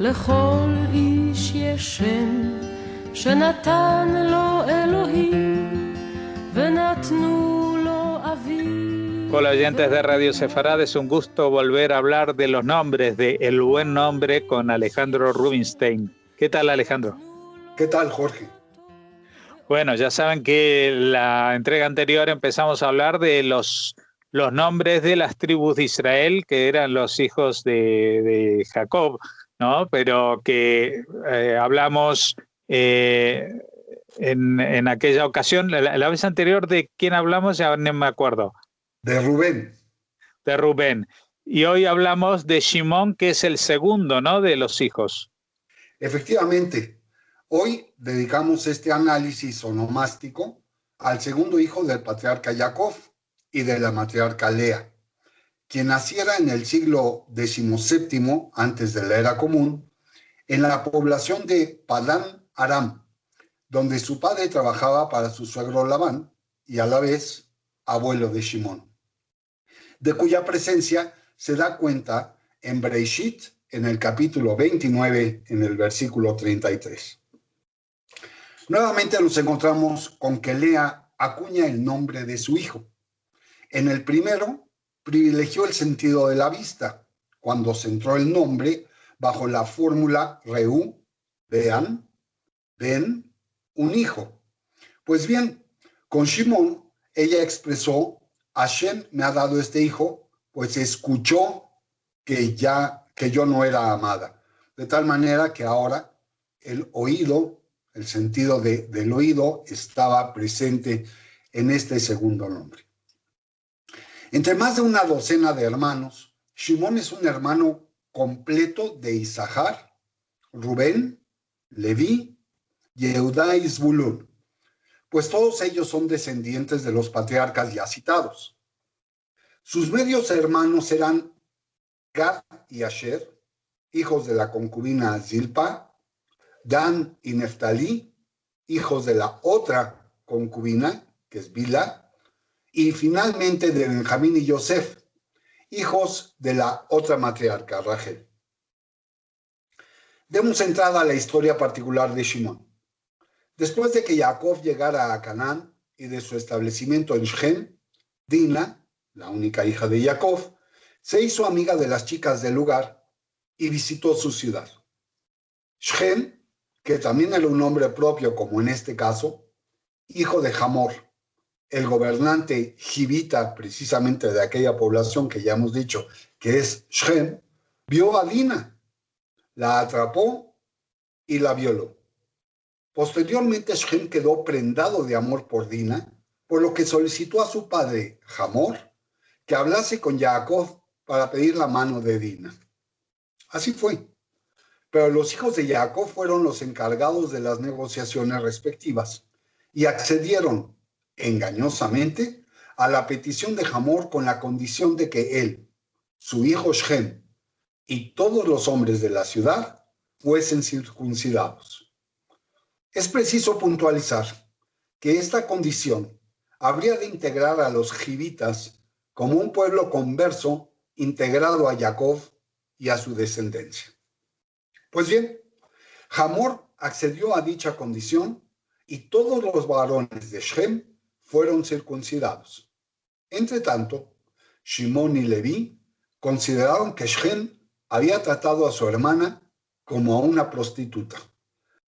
לכל איש יש שם שנתן לו אלוהים ונתנו לו אביו. Hola oyentes de Radio Sefarad, es un gusto volver a hablar de los nombres, de El Buen Nombre con Alejandro Rubinstein. ¿Qué tal, Alejandro? ¿Qué tal, Jorge? Bueno, ya saben que la entrega anterior empezamos a hablar de los nombres de las tribus de Israel, que eran los hijos de Jacob, ¿no? Pero que hablamos en aquella ocasión, la vez anterior, ¿de quién hablamos? Ya no me acuerdo. De Rubén. De Rubén. Y hoy hablamos de Shimón, que es el segundo, ¿no?, de los hijos. Efectivamente, hoy dedicamos este análisis onomástico al segundo hijo del patriarca Jacob y de la matriarca Lea, quien naciera en el siglo XVII antes de la era común, en la población de Padán Aram, donde su padre trabajaba para su suegro Labán y a la vez abuelo de Shimón, de cuya presencia se da cuenta en Bereshit, en el capítulo 29, en el versículo 33. Nuevamente nos encontramos con que Lea acuña el nombre de su hijo. En el primero, privilegió el sentido de la vista, cuando centró el nombre bajo la fórmula Reú, vean, ven, un hijo. Pues bien, con Shimón, ella expresó: Hashem me ha dado este hijo, pues escuchó que yo no era amada. De tal manera que ahora el oído, el sentido del oído, estaba presente en este segundo nombre. Entre más de una docena de hermanos, Shimón es un hermano completo de Isahar, Rubén, Leví, Yehudá y Zbulún, pues todos ellos son descendientes de los patriarcas ya citados. Sus medios hermanos eran Gad y Asher, hijos de la concubina Zilpa, Dan y Neftalí, hijos de la otra concubina, que es Bila, y finalmente de Benjamín y Yosef, hijos de la otra matriarca, Rachel. Demos entrada a la historia particular de Shimón. Después de que Jacob llegara a Canaán y de su establecimiento en Shem, Dina, la única hija de Jacob, se hizo amiga de las chicas del lugar y visitó su ciudad. Shem, que también era un nombre propio como en este caso, hijo de Hamor, el gobernante jivita precisamente de aquella población que ya hemos dicho que es Shem, vio a Dina, la atrapó y la violó. Posteriormente, Shem quedó prendado de amor por Dina, por lo que solicitó a su padre, Hamor, que hablase con Jacob para pedir la mano de Dina. Así fue. Pero los hijos de Jacob fueron los encargados de las negociaciones respectivas y accedieron engañosamente a la petición de Hamor con la condición de que él, su hijo Shem y todos los hombres de la ciudad fuesen circuncidados. Es preciso puntualizar que esta condición habría de integrar a los jivitas como un pueblo converso integrado a Jacob y a su descendencia. Pues bien, Hamor accedió a dicha condición y todos los varones de Shem fueron circuncidados. Entre tanto, Shimón y Leví consideraron que Shem había tratado a su hermana como a una prostituta,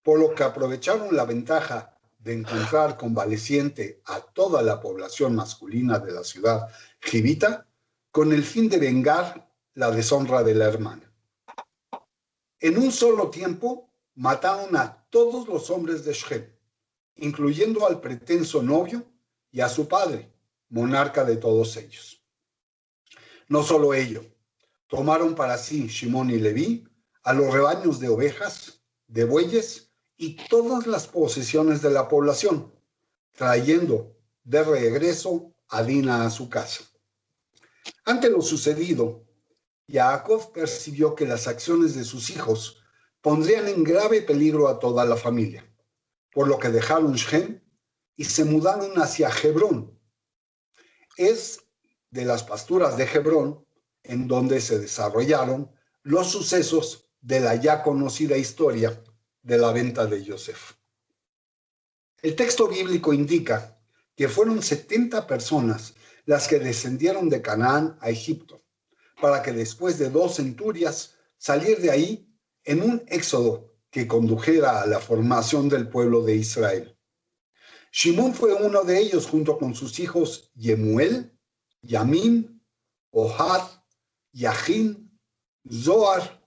por lo que aprovecharon la ventaja de encontrar convaleciente a toda la población masculina de la ciudad jivita con el fin de vengar la deshonra de la hermana. En un solo tiempo mataron a todos los hombres de Shem, incluyendo al pretenso novio y a su padre, monarca de todos ellos. No solo ello, tomaron para sí Shimón y Leví a los rebaños de ovejas, de bueyes y todas las posesiones de la población, trayendo de regreso a Dina a su casa. Ante lo sucedido, Jacob percibió que las acciones de sus hijos pondrían en grave peligro a toda la familia, por lo que dejaron Shem y se mudaron hacia Hebrón. Es de las pasturas de Hebrón en donde se desarrollaron los sucesos de la ya conocida historia de la venta de Yosef. El texto bíblico indica que fueron 70 personas las que descendieron de Canaán a Egipto, para que después de 2 centurias salir de ahí en un éxodo que condujera a la formación del pueblo de Israel. Shimón fue uno de ellos junto con sus hijos Yemuel, Yamin, Ohad, Yahin, Zohar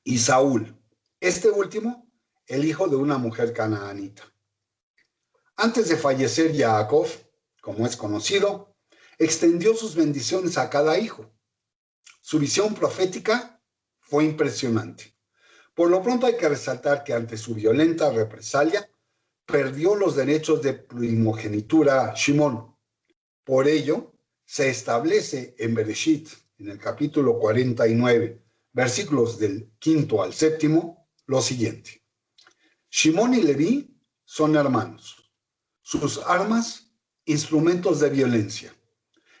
y Saúl. Este último, el hijo de una mujer canaanita. Antes de fallecer Jacob, como es conocido, extendió sus bendiciones a cada hijo. Su visión profética fue impresionante. Por lo pronto hay que resaltar que ante su violenta represalia, perdió los derechos de primogenitura Shimón. Por ello, se establece en Bereshit, en el capítulo 49, versículos del 5 al 7, lo siguiente. Shimón y Leví son hermanos. Sus armas, instrumentos de violencia.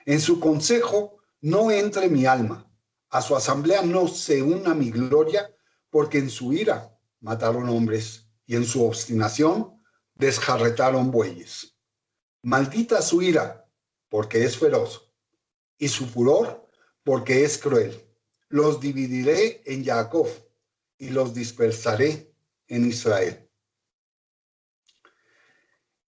En su consejo no entre mi alma. A su asamblea no se una mi gloria, porque en su ira mataron hombres y en su obstinación desjarretaron bueyes. Maldita su ira, porque es feroz, y su furor, porque es cruel. Los dividiré en Jacob y los dispersaré en Israel.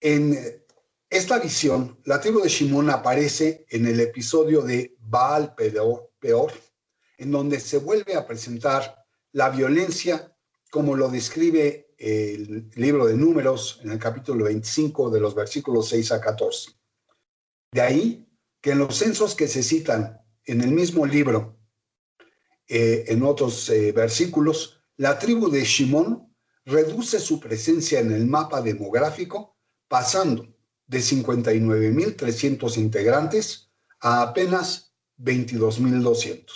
En esta visión, la tribu de Shimón aparece en el episodio de Baal Peor, en donde se vuelve a presentar la violencia como lo describe el libro de Números en el capítulo 25 de los versículos 6 a 14. De ahí que en los censos que se citan en el mismo libro, en otros versículos, la tribu de Shimón reduce su presencia en el mapa demográfico, pasando de 59.300 integrantes a apenas 22.200.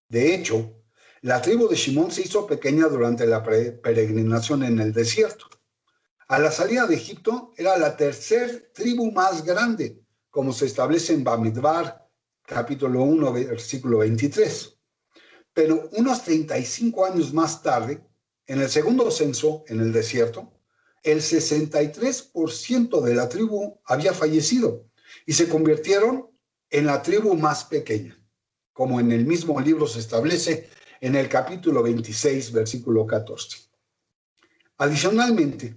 De hecho, la tribu de Shimón se hizo pequeña durante la peregrinación en el desierto. A la salida de Egipto era la tercer tribu más grande, como se establece en Bamidbar, capítulo 1, versículo 23. Pero unos 35 años más tarde, en el segundo censo en el desierto, el 63% de la tribu había fallecido y se convirtieron en la tribu más pequeña, como en el mismo libro se establece en el capítulo 26, versículo 14. Adicionalmente,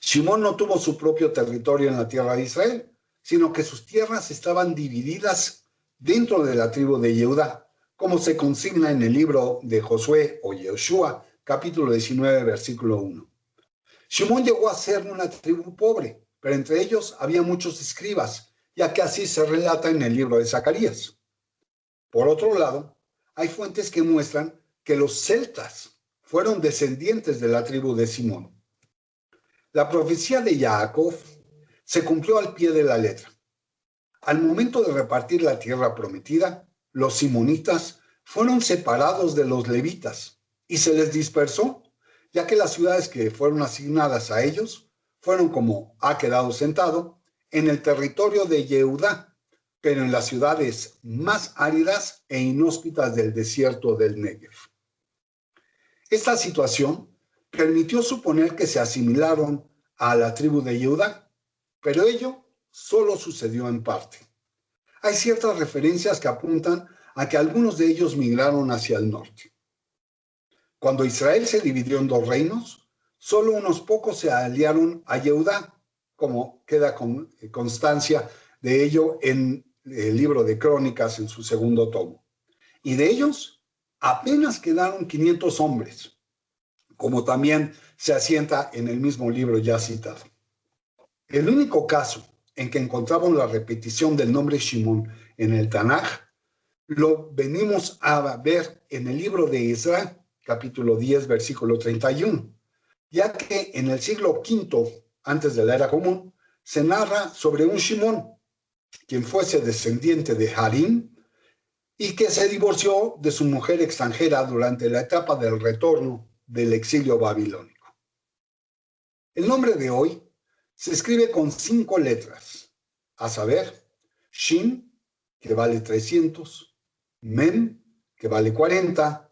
Shimón no tuvo su propio territorio en la tierra de Israel, sino que sus tierras estaban divididas dentro de la tribu de Judá, como se consigna en el libro de Josué o Yoshua, capítulo 19, versículo 1. Shimón llegó a ser una tribu pobre, pero entre ellos había muchos escribas, ya que así se relata en el libro de Zacarías. Por otro lado, hay fuentes que muestran que los celtas fueron descendientes de la tribu de Simón. La profecía de Jacob se cumplió al pie de la letra. Al momento de repartir la tierra prometida, los simonitas fueron separados de los levitas y se les dispersó, ya que las ciudades que fueron asignadas a ellos fueron, como ha quedado sentado, en el territorio de Yehudá, pero en las ciudades más áridas e inhóspitas del desierto del Negev. Esta situación permitió suponer que se asimilaron a la tribu de Judá, pero ello solo sucedió en parte. Hay ciertas referencias que apuntan a que algunos de ellos migraron hacia el norte. Cuando Israel se dividió en 2 reinos, solo unos pocos se aliaron a Judá, como queda constancia de ello en el libro de Crónicas en su segundo tomo. Y de ellos apenas quedaron 500 hombres, como también se asienta en el mismo libro ya citado. El único caso en que encontramos la repetición del nombre Shimón en el Tanaj lo venimos a ver en el libro de Ezra, capítulo 10, versículo 31, ya que en el siglo V antes de la era común se narra sobre un Shimón, quien fuese descendiente de Harim y que se divorció de su mujer extranjera durante la etapa del retorno del exilio babilónico. El nombre de hoy se escribe con 5 letras, a saber, Shin, que vale 300, Mem, que vale 40,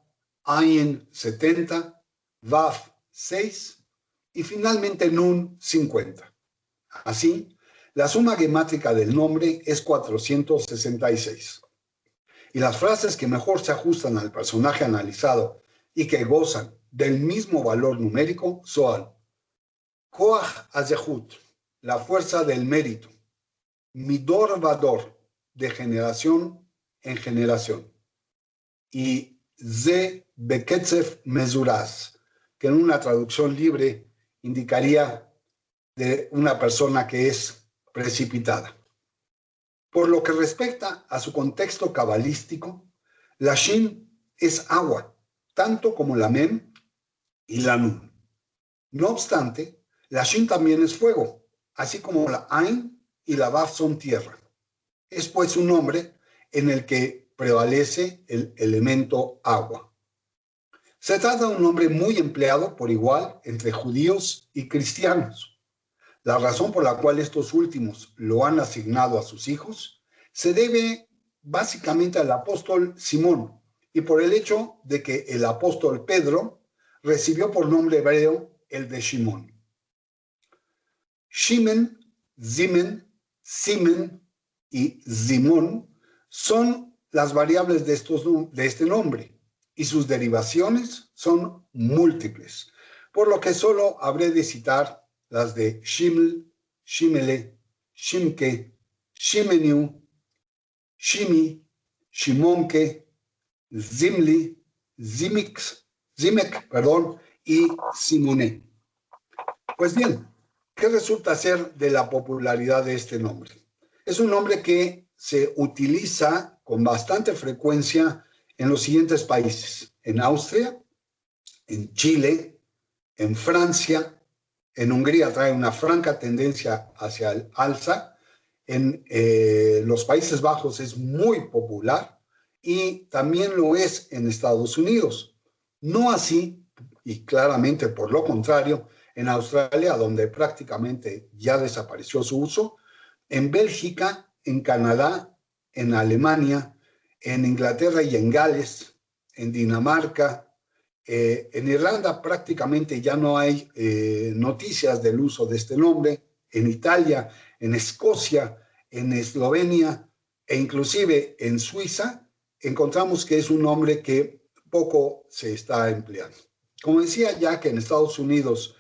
Ayin 70, Vaf 6 y finalmente Nun 50. Así, la suma gemátrica del nombre es 466. Y las frases que mejor se ajustan al personaje analizado y que gozan del mismo valor numérico son Koach Hazehut, la fuerza del mérito, Midor Vador, de generación en generación, y Ze Beketzef Mezuraz, que en una traducción libre indicaría de una persona que es precipitada. Por lo que respecta a su contexto cabalístico, la Shin es agua, tanto como la Mem y la Nun. No obstante, la Shin también es fuego, así como la Ain y la Vaf son tierra. Es pues un nombre en el que prevalece el elemento agua. Se trata de un nombre muy empleado por igual entre judíos y cristianos. La razón por la cual estos últimos lo han asignado a sus hijos se debe básicamente al apóstol Simón y por el hecho de que el apóstol Pedro recibió por nombre hebreo el de Shimón. Shimen, Zimen, Simen y Zimón son las variables de este nombre y sus derivaciones son múltiples, por lo que solo habré de citar las de Shiml, Shimele, Shimke, Shimeniu, Shimi, Shimonke, Zimli, Zimek, y Simone. Pues bien, ¿qué resulta ser de la popularidad de este nombre? Es un nombre que se utiliza con bastante frecuencia en los siguientes países: en Austria, en Chile, en Francia. En Hungría trae una franca tendencia hacia el alza. En los Países Bajos es muy popular y también lo es en Estados Unidos. No así, y claramente por lo contrario, en Australia, donde prácticamente ya desapareció su uso, en Bélgica, en Canadá, en Alemania, en Inglaterra y en Gales, en Dinamarca. En Irlanda prácticamente ya no hay noticias del uso de este nombre. En Italia, en Escocia, en Eslovenia e inclusive en Suiza encontramos que es un nombre que poco se está empleando. Como decía ya que en Estados Unidos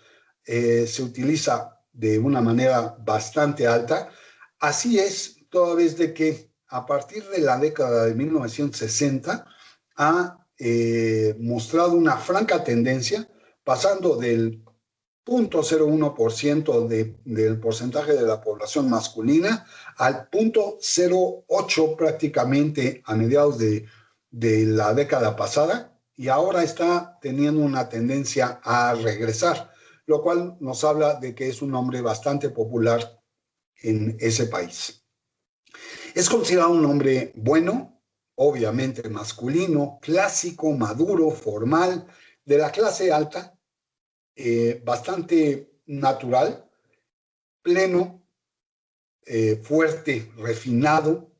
se utiliza de una manera bastante alta, así es toda vez de que a partir de la década de 1960 ha mostrado una franca tendencia, pasando del 0.01% del porcentaje de la población masculina al 0.08% prácticamente a mediados de la década pasada, y ahora está teniendo una tendencia a regresar, lo cual nos habla de que es un nombre bastante popular en ese país. Es considerado un nombre bueno, obviamente masculino, clásico, maduro, formal, de la clase alta, bastante natural, pleno, fuerte, refinado,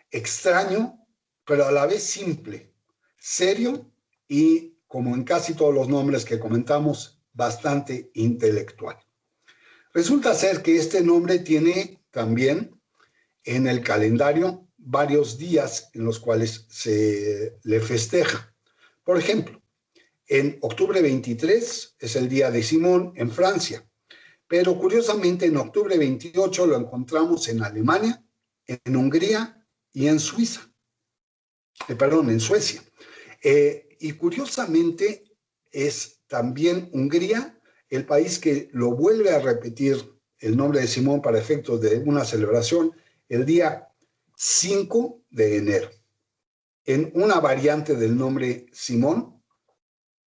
extraño, pero a la vez simple, serio y, como en casi todos los nombres que comentamos, bastante intelectual. Resulta ser que este nombre tiene también en el calendario varios días en los cuales se le festeja. Por ejemplo, en octubre 23 es el día de Simón en Francia, pero curiosamente en octubre 28 lo encontramos en Alemania, en Hungría y en Suiza. En Suecia. Y curiosamente es también Hungría el país que lo vuelve a repetir el nombre de Simón para efectos de una celebración el día 5 de enero. En una variante del nombre Simón,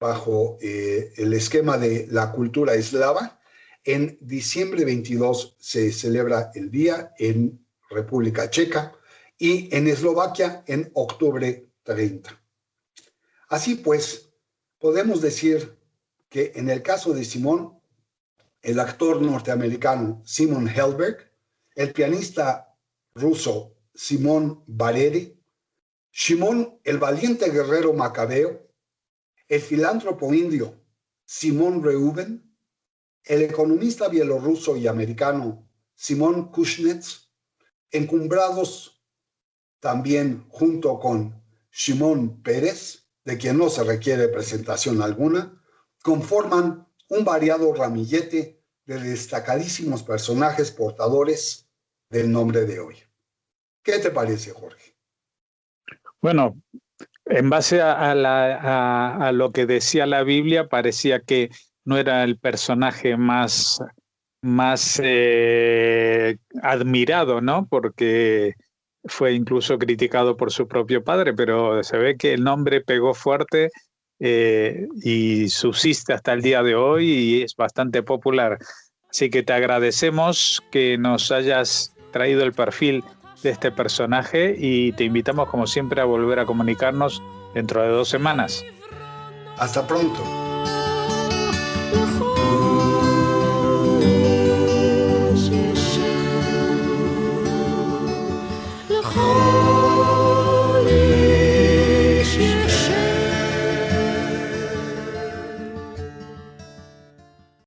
bajo el esquema de la cultura eslava, en diciembre 22 se celebra el día en República Checa y en Eslovaquia en octubre 30. Así pues, podemos decir que en el caso de Simón, el actor norteamericano Simon Helberg, el pianista ruso Simón Baredi, Shimon, el valiente guerrero macabeo, el filántropo indio Simón Reuben, el economista bielorruso y americano Simón Kuznets, encumbrados también junto con Shimon Peres, de quien no se requiere presentación alguna, conforman un variado ramillete de destacadísimos personajes portadores del nombre de hoy. ¿Qué te parece, Jorge? Bueno, en base a lo que decía la Biblia, parecía que no era el personaje más admirado, ¿no? Porque fue incluso criticado por su propio padre, pero se ve que el nombre pegó fuerte y subsiste hasta el día de hoy y es bastante popular. Así que te agradecemos que nos hayas traído el perfil de este personaje y te invitamos como siempre a volver a comunicarnos dentro de 2 semanas. Hasta pronto. לכל